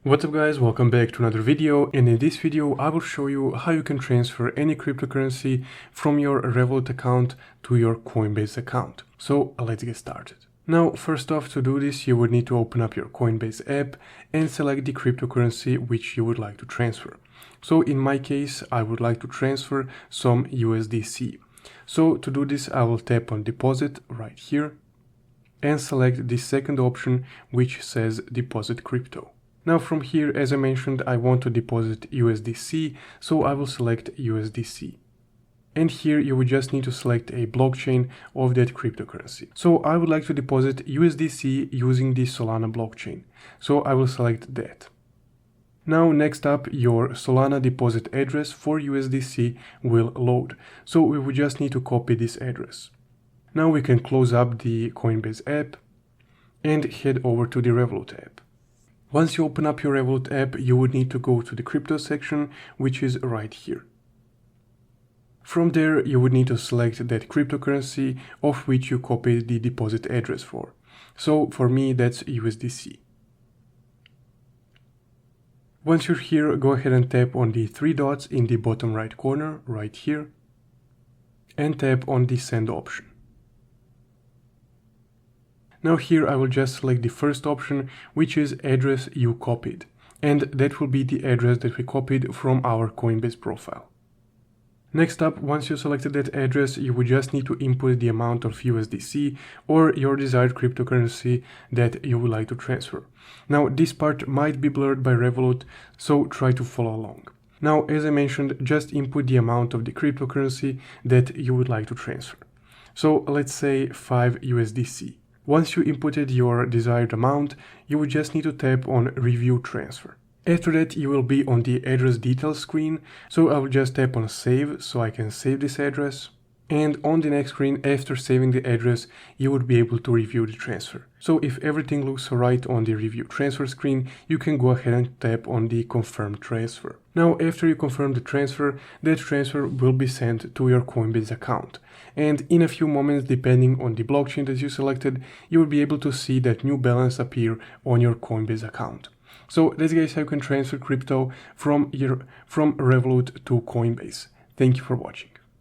What's up guys, welcome back to another video, and in this video I will show you how you can transfer any cryptocurrency from your Revolut account to your Coinbase account. So let's get started. Now first off, to do this you would need to open up your Coinbase app and select the cryptocurrency which you would like to transfer. So in my case I would like to transfer some USDC. So to do this I will tap on deposit right here and select the second option which says deposit crypto. Now from here, as I mentioned, I want to deposit USDC, so I will select USDC. And here you would just need to select a blockchain of that cryptocurrency. So I would like to deposit USDC using the Solana blockchain. So I will select that. Now next up, your Solana deposit address for USDC will load. So we would just need to copy this address. Now we can close up the Coinbase app and head over to the Revolut app. Once you open up your Revolut app, you would need to go to the crypto section, which is right here. From there, you would need to select that cryptocurrency of which you copied the deposit address for. So for me, that's USDC. Once you're here, go ahead and tap on the three dots in the bottom right corner, right here, and tap on the send option. Now here I will just select the first option, which is address you copied, and that will be the address that we copied from our Coinbase profile. Next up, once you selected that address, you would just need to input the amount of USDC or your desired cryptocurrency that you would like to transfer. Now this part might be blurred by Revolut, so try to follow along. Now as I mentioned, just input the amount of the cryptocurrency that you would like to transfer. So let's say 5 USDC. Once you inputted your desired amount, you would just need to tap on Review Transfer. After that, you will be on the address details screen, so I will just tap on Save so I can save this address. And on the next screen, after saving the address, you would be able to review the transfer. So if everything looks alright on the Review Transfer screen, you can go ahead and tap on the Confirm Transfer. Now, after you confirm the transfer, that transfer will be sent to your Coinbase account. And in a few moments, depending on the blockchain that you selected, you will be able to see that new balance appear on your Coinbase account. So that's guys how you can transfer crypto from Revolut to Coinbase. Thank you for watching.